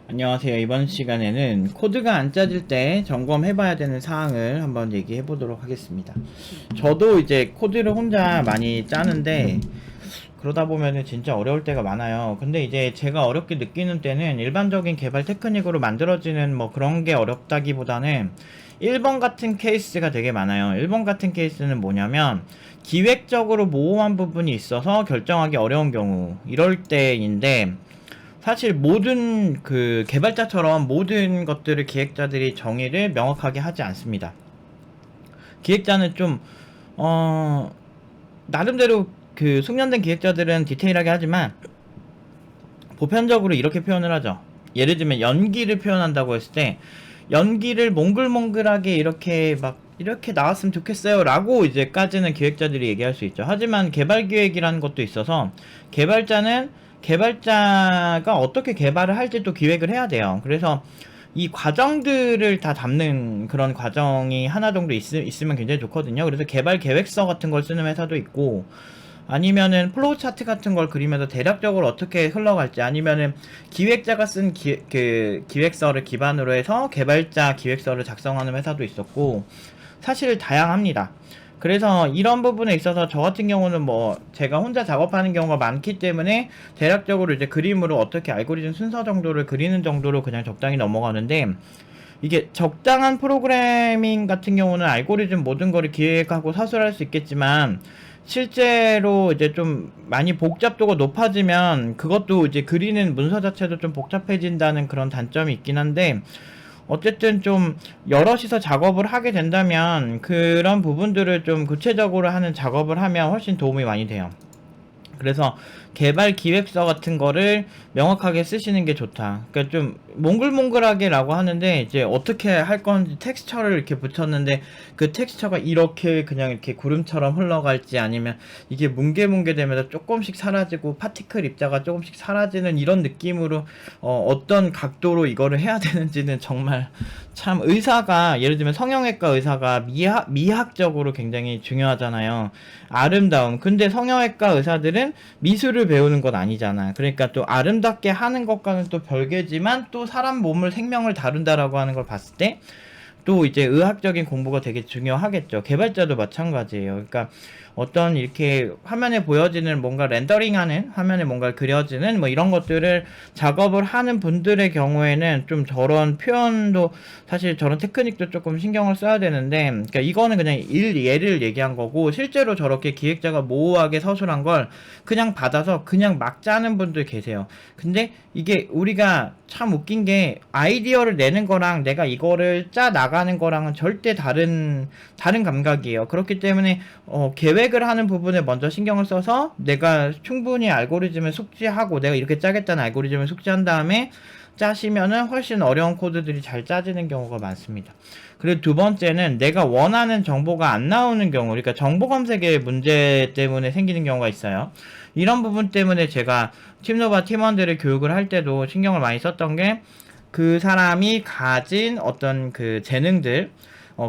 안녕하세요. 이번 시간에는 코드가 안 짜질 때 점검해봐야 되는 사항을 한번 얘기해 보도록 하겠습니다. 저도 이제 코드를 혼자 많이 짜는데 그러다 보면은 진짜 어려울 때가 많아요. 근데 이제 제가 어렵게 느끼는 때는 일반적인 개발 테크닉으로 만들어지는 뭐 그런 게 어렵다기보다는 1번 같은 케이스가 되게 많아요. 1번 같은 케이스는 뭐냐면 기획적으로 모호한 부분이 있어서 결정하기 어려운 경우 이럴 때인데, 사실 모든 그 개발자처럼 모든 것들을 기획자들이 정의를 명확하게 하지 않습니다. 기획자는 좀 나름대로 그 숙련된 기획자들은 디테일하게 하지만 보편적으로 이렇게 표현을 하죠. 예를 들면 연기를 표현한다고 했을 때 연기를 몽글몽글하게 이렇게 막 이렇게 나왔으면 좋겠어요 라고 이제까지는 기획자들이 얘기할 수 있죠. 하지만 개발 기획이라는 것도 있어서 개발자는 개발자가 어떻게 개발을 할지 또 기획을 해야 돼요. 그래서 이 과정들을 다 담는 그런 과정이 하나 정도 있으면 굉장히 좋거든요. 그래서 개발 계획서 같은 걸 쓰는 회사도 있고, 아니면은 플로우 차트 같은 걸 그리면서 대략적으로 어떻게 흘러갈지, 아니면은 기획자가 쓴 기획서를 기반으로 해서 개발자 기획서를 작성하는 회사도 있었고, 사실 다양합니다. 그래서 이런 부분에 있어서 저 같은 경우는 뭐 제가 혼자 작업하는 경우가 많기 때문에 대략적으로 이제 그림으로 어떻게 알고리즘 순서 정도를 그리는 정도로 그냥 적당히 넘어가는데, 이게 적당한 프로그래밍 같은 경우는 알고리즘 모든 거를 기획하고 사술할 수 있겠지만, 실제로 이제 좀 많이 복잡도가 높아지면 그것도 이제 그리는 문서 자체도 좀 복잡해진다는 그런 단점이 있긴 한데, 어쨌든 좀 여럿이서 작업을 하게 된다면 그런 부분들을 좀 구체적으로 하는 작업을 하면 훨씬 도움이 많이 돼요. 그래서 개발 기획서 같은 거를 명확하게 쓰시는 게 좋다. 그러니까 좀 몽글몽글하게라고 하는데, 이제 어떻게 할 건지 텍스처를 이렇게 붙였는데 그 텍스처가 이렇게 그냥 이렇게 구름처럼 흘러갈지, 아니면 이게 뭉게뭉게 되면서 조금씩 사라지고 파티클 입자가 조금씩 사라지는 이런 느낌으로 어떤 각도로 이거를 해야 되는지는 정말 참, 의사가 예를 들면 성형외과 의사가 미학적으로 굉장히 중요하잖아요. 아름다움. 근데 성형외과 의사들은 미술을 배우는 건 아니잖아. 그러니까 또 아름답게 하는 것과는 또 별개지만 또 사람 몸을 생명을 다룬다라고 하는 걸 봤을 때 또 이제 의학적인 공부가 되게 중요하겠죠. 개발자도 마찬가지예요. 그러니까 어떤 이렇게 화면에 보여지는 뭔가 렌더링하는 화면에 뭔가 그려지는 뭐 이런 것들을 작업을 하는 분들의 경우에는 좀 저런 표현도, 사실 저런 테크닉도 조금 신경을 써야 되는데, 그러니까 이거는 그냥 예를 얘기한 거고, 실제로 저렇게 기획자가 모호하게 서술한 걸 그냥 받아서 그냥 막 짜는 분들 계세요. 근데 이게 우리가 참 웃긴 게, 아이디어를 내는 거랑 내가 이거를 짜 나가는 거랑은 절대 다른 감각이에요. 그렇기 때문에 계획을 하는 부분에 먼저 신경을 써서 내가 충분히 알고리즘을 숙지하고 내가 이렇게 짜겠다는 알고리즘을 숙지한 다음에 짜시면은 훨씬 어려운 코드들이 잘 짜지는 경우가 많습니다. 그리고 두 번째는 내가 원하는 정보가 안 나오는 경우, 그러니까 정보 검색의 문제 때문에 생기는 경우가 있어요. 이런 부분 때문에 제가 팀노바 팀원들을 교육을 할 때도 신경을 많이 썼던 게, 그 사람이 가진 어떤 그 재능들,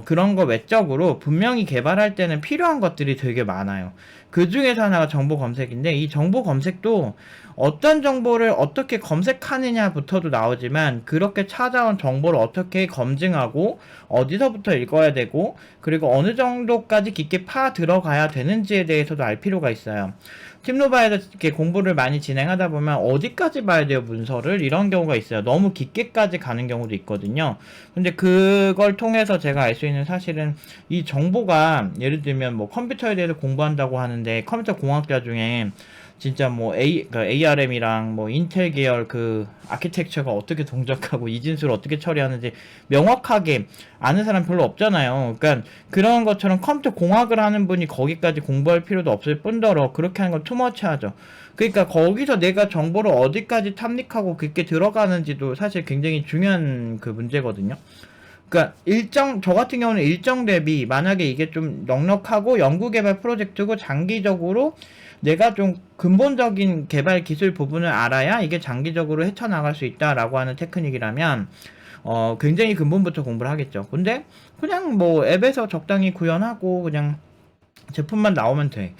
그런 거 외적으로 분명히 개발할 때는 필요한 것들이 되게 많아요. 그 중에서 하나가 정보 검색인데, 이 정보 검색도 어떤 정보를 어떻게 검색하느냐부터도 나오지만, 그렇게 찾아온 정보를 어떻게 검증하고 어디서부터 읽어야 되고 그리고 어느 정도까지 깊게 파 들어가야 되는지에 대해서도 알 필요가 있어요. 팀노바에서 이렇게 공부를 많이 진행하다 보면 어디까지 봐야 돼요, 문서를? 이런 경우가 있어요. 너무 깊게까지 가는 경우도 있거든요. 근데 그걸 통해서 제가 알 수 있는 사실은, 이 정보가 예를 들면 뭐 컴퓨터에 대해서 공부한다고 하는데, 컴퓨터 공학자 중에 진짜 뭐 그러니까 ARM이랑 뭐 인텔 계열 그 아키텍처가 어떻게 동작하고 이진수를 어떻게 처리하는지 명확하게 아는 사람 별로 없잖아요. 그러니까 그런 것처럼 컴퓨터 공학을 하는 분이 거기까지 공부할 필요도 없을 뿐더러 그렇게 하는 건 투머치하죠. 그러니까 거기서 내가 정보를 어디까지 탐닉하고 깊게 들어가는지도 사실 굉장히 중요한 그 문제거든요. 그러니까 저 같은 경우는 일정 대비, 만약에 이게 좀 넉넉하고 연구개발 프로젝트고 장기적으로 내가 좀 근본적인 개발 기술 부분을 알아야 이게 장기적으로 헤쳐나갈 수 있다라고 하는 테크닉이라면 굉장히 근본부터 공부를 하겠죠. 근데 그냥 뭐 앱에서 적당히 구현하고 그냥 제품만 나오면 돼.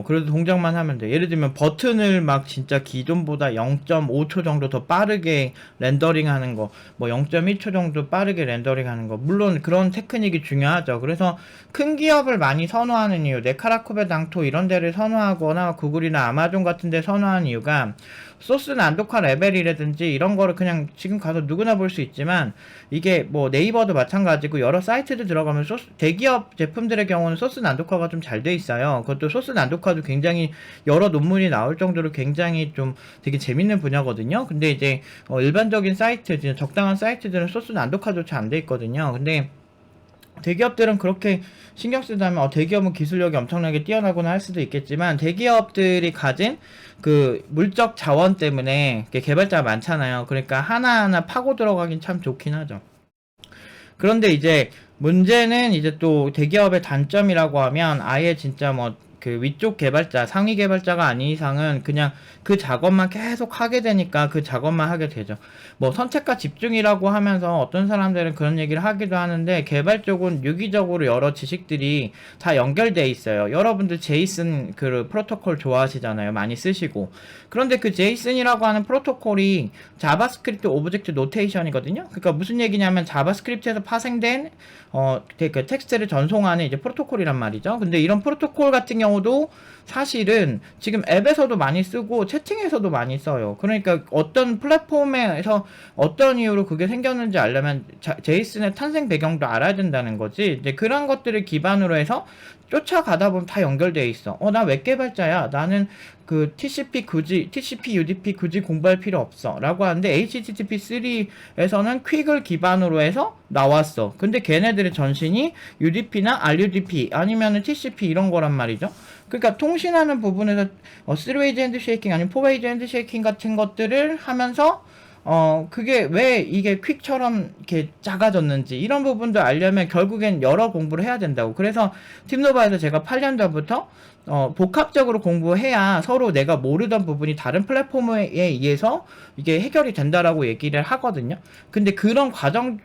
그래도 동작만 하면 돼. 예를 들면 버튼을 막 진짜 기존보다 0.5초 정도 더 빠르게 렌더링 하는 거, 뭐 0.1초 정도 빠르게 렌더링 하는 거. 물론 그런 테크닉이 중요하죠. 그래서 큰 기업을 많이 선호하는 이유, 네카라쿠베 당토 이런 데를 선호하거나 구글이나 아마존 같은 데 선호하는 이유가 소스 난독화 레벨이라든지 이런 거를 그냥 지금 가서 누구나 볼 수 있지만 이게 뭐 네이버도 마찬가지고 여러 사이트들 들어가면 대기업 제품들의 경우는 소스 난독화가 좀 잘 돼 있어요. 그것도 소스 난독화도 굉장히 여러 논문이 나올 정도로 굉장히 좀 되게 재밌는 분야거든요. 근데 이제 일반적인 사이트, 적당한 사이트들은 소스 난독화조차 안 돼 있거든요. 근데 대기업들은 그렇게 신경 쓰다면 대기업은 기술력이 엄청나게 뛰어나거나 할 수도 있겠지만 대기업들이 가진 그 물적 자원 때문에 개발자가 많잖아요. 그러니까 하나하나 파고 들어가긴 참 좋긴 하죠. 그런데 이제 문제는 이제 또 대기업의 단점이라고 하면 아예 진짜 뭐 그 위쪽 개발자, 상위 개발자가 아닌 이상은 그냥 그 작업만 계속 하게 되니까 그 작업만 하게 되죠. 뭐 선택과 집중이라고 하면서 어떤 사람들은 그런 얘기를 하기도 하는데 개발 쪽은 유기적으로 여러 지식들이 다 연결돼 있어요. 여러분들 제이슨 그 프로토콜 좋아하시잖아요. 많이 쓰시고. 그런데 그 제이슨이라고 하는 프로토콜이 자바스크립트 오브젝트 노테이션이거든요. 그러니까 무슨 얘기냐면 자바스크립트에서 파생된 그 텍스트를 전송하는 이제 프로토콜이란 말이죠. 근데 이런 프로토콜 같은 경우도 사실은 지금 앱에서도 많이 쓰고 채팅에서도 많이 써요. 그러니까 어떤 플랫폼에서 어떤 이유로 그게 생겼는지 알려면 제이슨의 탄생 배경도 알아야 된다는 거지. 이제 그런 것들을 기반으로 해서 쫓아가다 보면 다 연결되어 있어. 나 웹 개발자야. 나는 그 TCP UDP 굳이 공부할 필요 없어. 라고 하는데 HTTP3에서는 퀵을 기반으로 해서 나왔어. 근데 걔네들의 전신이 UDP나 RUDP 아니면은 TCP 이런 거란 말이죠. 그러니까 통신하는 부분에서 3웨이즈 핸드쉐이킹 아니면 4웨이즈 핸드쉐이킹 같은 것들을 하면서 그게 왜 이게 퀵처럼 이렇게 작아졌는지 이런 부분도 알려면 결국엔 여러 공부를 해야 된다고. 그래서 팀노바에서 제가 8년 전부터 복합적으로 공부해야 서로 내가 모르던 부분이 다른 플랫폼에 의해서 이게 해결이 된다라고 얘기를 하거든요. 근데 그런 과정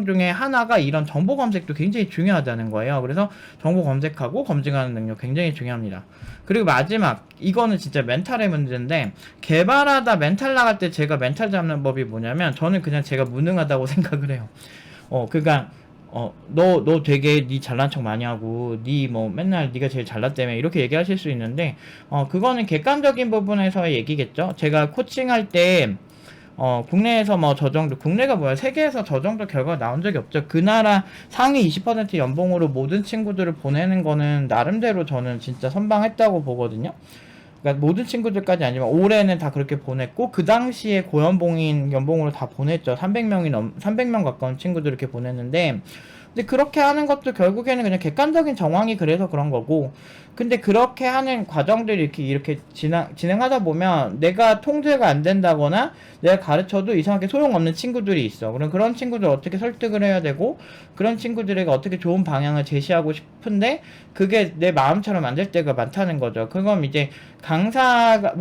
중에 하나가 이런 정보 검색도 굉장히 중요하다는 거예요. 그래서 정보 검색하고 검증하는 능력 굉장히 중요합니다. 그리고 마지막, 이거는 진짜 멘탈의 문제인데, 개발하다 멘탈 나갈 때 제가 멘탈 잡는 법이 뭐냐면, 저는 그냥 제가 무능하다고 생각을 해요. 그니까, 너 되게 니 잘난 척 많이 하고 니 뭐 맨날 니가 제일 잘났다며 이렇게 얘기하실 수 있는데 그거는 객관적인 부분에서의 얘기겠죠. 제가 코칭할 때 국내에서 뭐 저 정도, 국내가 뭐야, 세계에서 저 정도 결과가 나온 적이 없죠. 그 나라 상위 20% 연봉으로 모든 친구들을 보내는 거는 나름대로 저는 진짜 선방했다고 보거든요. 그러니까 모든 친구들까지 아니지만 올해는 다 그렇게 보냈고 그 당시에 고연봉인 연봉으로 다 보냈죠. 300명 가까운 친구들 이렇게 보냈는데, 근데 그렇게 하는 것도 결국에는 그냥 객관적인 정황이 그래서 그런 거고, 근데 그렇게 하는 과정들이 이렇게 진행하다 보면 내가 통제가 안 된다거나 내가 가르쳐도 이상하게 소용없는 친구들이 있어. 그럼 그런 친구들 어떻게 설득을 해야 되고, 그런 친구들에게 어떻게 좋은 방향을 제시하고 싶은데 그게 내 마음처럼 안 될 때가 많다는 거죠. 그건 이제 강사가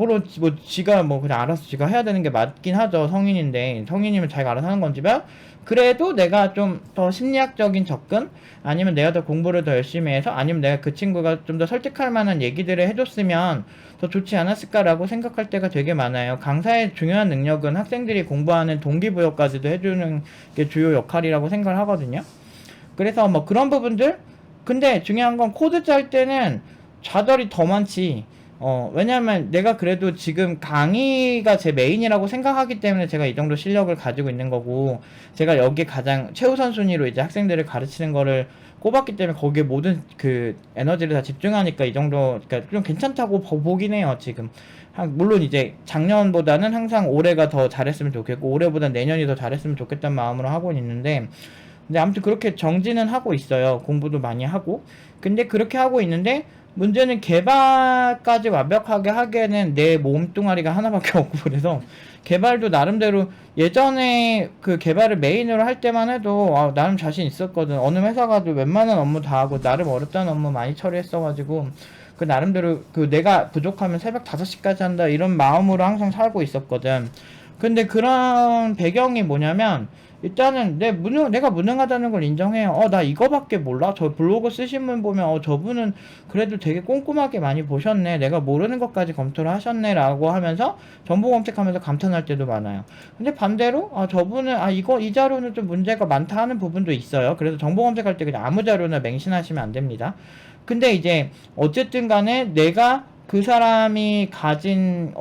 지가 뭐 그냥 알아서 지가 해야 되는 게 맞긴 하죠. 성인이면 자기가 알아서 하는 건지만, 그래도 내가 좀 더 심리학적인 접근, 아니면 내가 더 공부를 더 열심히 해서, 아니면 내가 그 친구가 좀 더 설득할 만한 얘기들을 해줬으면 더 좋지 않았을까라고 생각할 때가 되게 많아요. 강사의 중요한 능력은 학생들이 공부하는 동기부여까지도 해주는 게 주요 역할이라고 생각을 하거든요. 그래서 뭐 그런 부분들, 근데 중요한 건 코드 짤 때는 좌절이 더 많지. 왜냐면 내가 그래도 지금 강의가 제 메인이라고 생각하기 때문에 제가 이 정도 실력을 가지고 있는 거고, 제가 여기에 가장 최우선 순위로 이제 학생들을 가르치는 거를 꼽았기 때문에 거기에 모든 그 에너지를 다 집중하니까 이 정도, 그러니까 좀 괜찮다고 보긴 해요, 지금. 물론 이제 작년보다는 항상 올해가 더 잘했으면 좋겠고, 올해보다 내년이 더 잘했으면 좋겠다는 마음으로 하고 있는데, 근데 아무튼 그렇게 정지는 하고 있어요. 공부도 많이 하고. 근데 그렇게 하고 있는데, 문제는 개발까지 완벽하게 하기에는 내 몸뚱아리가 하나밖에 없고, 그래서 개발도 나름대로 예전에 그 개발을 메인으로 할 때만 해도 나름 자신 있었거든. 어느 회사 가도 웬만한 업무 다 하고 나름 어렵다는 업무 많이 처리했어가지고 그 나름대로 그 내가 부족하면 새벽 5시까지 한다 이런 마음으로 항상 살고 있었거든. 근데 그런 배경이 뭐냐면 일단은 내가 무능하다는 걸 인정해요. 나 이거밖에 몰라. 저 블로그 쓰신 분 보면 저분은 그래도 되게 꼼꼼하게 많이 보셨네. 내가 모르는 것까지 검토를 하셨네라고 하면서 정보 검색하면서 감탄할 때도 많아요. 근데 반대로 저분은 이 자료는 좀 문제가 많다 하는 부분도 있어요. 그래서 정보 검색할 때 그냥 아무 자료나 맹신하시면 안 됩니다. 근데 이제 어쨌든 간에 내가 그 사람이 가진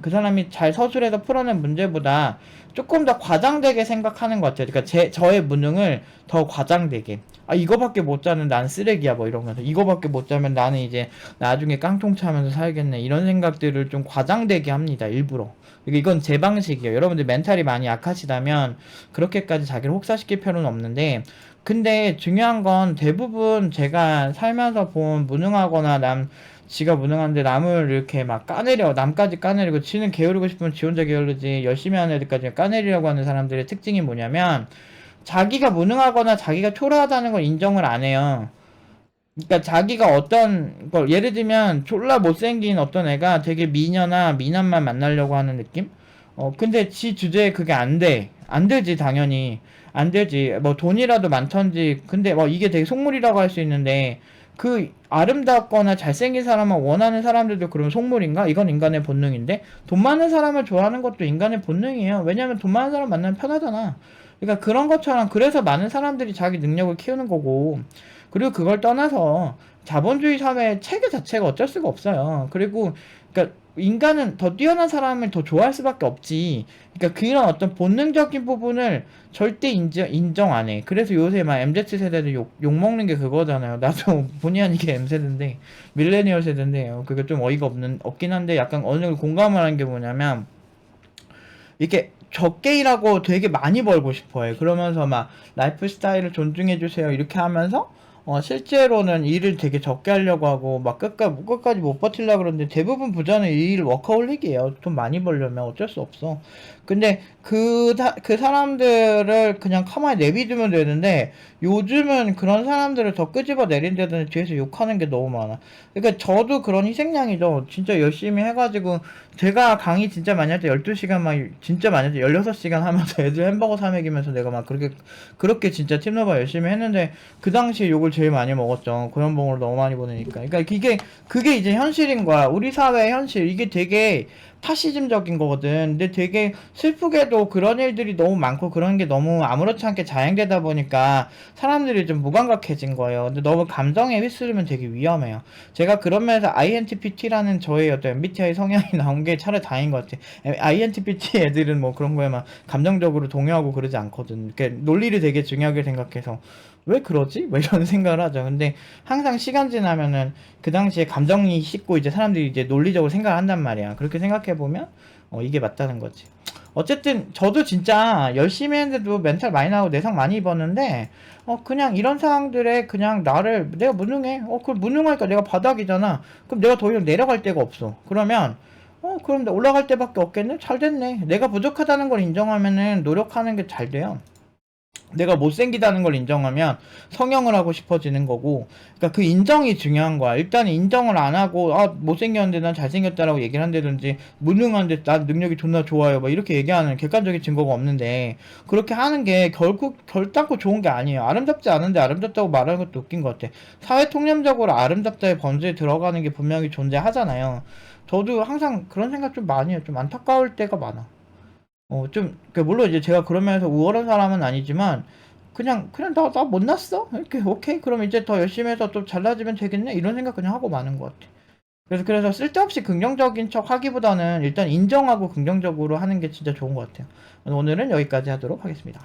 그 사람이 잘 서술해서 풀어낸 문제보다 조금 더 과장되게 생각하는 것 같아요. 그러니까 저의 무능을 더 과장되게. 이거밖에 못 자면 난 쓰레기야, 뭐 이러면서. 이거밖에 못 자면 나는 이제 나중에 깡통 차면서 살겠네. 이런 생각들을 좀 과장되게 합니다, 일부러. 이건 제 방식이에요. 여러분들 멘탈이 많이 약하시다면 그렇게까지 자기를 혹사시킬 필요는 없는데, 근데 중요한 건 대부분 제가 살면서 본 무능하거나 지가 무능한데 남을 이렇게 막 남까지 까내리고, 지는 게으르고 싶으면 지 혼자 게으르지, 열심히 하는 애들까지 까내리려고 하는 사람들의 특징이 뭐냐면, 자기가 무능하거나 자기가 초라하다는 걸 인정을 안 해요. 그러니까 자기가 어떤 걸, 예를 들면 졸라 못생긴 어떤 애가 되게 미녀나 미남만 만나려고 하는 느낌? 근데 지 주제에 그게 안 돼. 안 되지, 당연히. 안 되지. 뭐 돈이라도 많던지. 근데 뭐 이게 되게 속물이라고 할 수 있는데, 그 아름답거나 잘생긴 사람을 원하는 사람들도 그러면 속물인가? 이건 인간의 본능인데, 돈 많은 사람을 좋아하는 것도 인간의 본능이에요. 왜냐면 돈 많은 사람 만나면 편하잖아. 그러니까 그런 것처럼, 그래서 많은 사람들이 자기 능력을 키우는 거고, 그리고 그걸 떠나서 자본주의 사회의 체계 자체가 어쩔 수가 없어요. 그리고 그러니까 인간은 더 뛰어난 사람을 더 좋아할 수밖에 없지. 그러니까 그런 어떤 본능적인 부분을 절대 인정 안 해. 그래서 요새 막 MZ 세대들 욕먹는 게 그거잖아요. 나도 본의 아니게 M세대인데, 밀레니얼 세대인데요. 그게 좀 없긴 한데, 약간 어느 정도 공감을 하는 게 뭐냐면, 이렇게 적게 일하고 되게 많이 벌고 싶어해. 그러면서 막 라이프 스타일을 존중해주세요 이렇게 하면서 실제로는 일을 되게 적게 하려고 하고 막 끝까지 못 버틸라 그러는데, 대부분 부자는 이 일 워커홀릭이에요. 돈 많이 벌려면 어쩔 수 없어. 근데 그 사람들을 그냥 가만히 내비두면 되는데, 요즘은 그런 사람들을 더 끄집어 내린다든지 뒤에서 욕하는 게 너무 많아. 그러니까 저도 그런 희생양이죠. 진짜 열심히 해가지고, 제가 강의 진짜 많이 할 때 12시간 막 진짜 많이 할 때 16시간 하면서 애들 햄버거 사 먹이면서 내가 막 그렇게 진짜 팀노바 열심히 했는데, 그 당시에 욕을 제일 많이 먹었죠. 고연봉으로 너무 많이 보내니까. 그러니까 그게 이제 현실인 거야. 우리 사회의 현실. 이게 되게 파시즘적인 거거든. 근데 되게 슬프게도 그런 일들이 너무 많고 그런 게 너무 아무렇지 않게 자행되다 보니까 사람들이 좀 무감각해진 거예요. 근데 너무 감정에 휩쓸리면 되게 위험해요. 제가 그런 면에서 INTPT라는 저의 어떤 MBTI 성향이 나온 게 차라리 다행인 것 같아. INTPT 애들은 뭐 그런 거에 막 감정적으로 동요하고 그러지 않거든. 그러니까 논리를 되게 중요하게 생각해서 왜 그러지? 뭐 이런 생각을 하죠. 근데 항상 시간 지나면은 그 당시에 감정이 씻고 이제 사람들이 이제 논리적으로 생각을 한단 말이야. 그렇게 생각해보면 이게 맞다는 거지. 어쨌든 저도 진짜 열심히 했는데도 멘탈 많이 나고 내상 많이 입었는데, 그냥 이런 상황들에 그냥 내가 무능해. 그걸 무능하니까 내가 바닥이잖아. 그럼 내가 더 이상 내려갈 데가 없어. 그럼 올라갈 데밖에 없겠네? 잘 됐네. 내가 부족하다는 걸 인정하면은 노력하는 게 잘 돼요. 내가 못생기다는 걸 인정하면 성형을 하고 싶어지는 거고, 그러니까 그 인정이 중요한 거야. 일단 인정을 안 하고 못생겼는데 난 잘생겼다라고 얘기를 한다든지, 무능한데 난 능력이 존나 좋아요 막 이렇게 얘기하는 객관적인 증거가 없는데, 그렇게 하는 게 결단코 좋은 게 아니에요. 아름답지 않은데 아름답다고 말하는 것도 웃긴 것 같아. 사회 통념적으로 아름답다의 범주에 들어가는 게 분명히 존재하잖아요. 저도 항상 그런 생각 좀 많이 해요. 좀 안타까울 때가 많아. 물론 이제 제가 그런 면에서 우월한 사람은 아니지만, 그냥 나 못났어? 이렇게, 오케이. 그럼 이제 더 열심히 해서 좀 잘나지면 되겠네? 이런 생각 그냥 하고 마는 것 같아. 그래서 쓸데없이 긍정적인 척 하기보다는 일단 인정하고 긍정적으로 하는 게 진짜 좋은 것 같아요. 오늘은 여기까지 하도록 하겠습니다.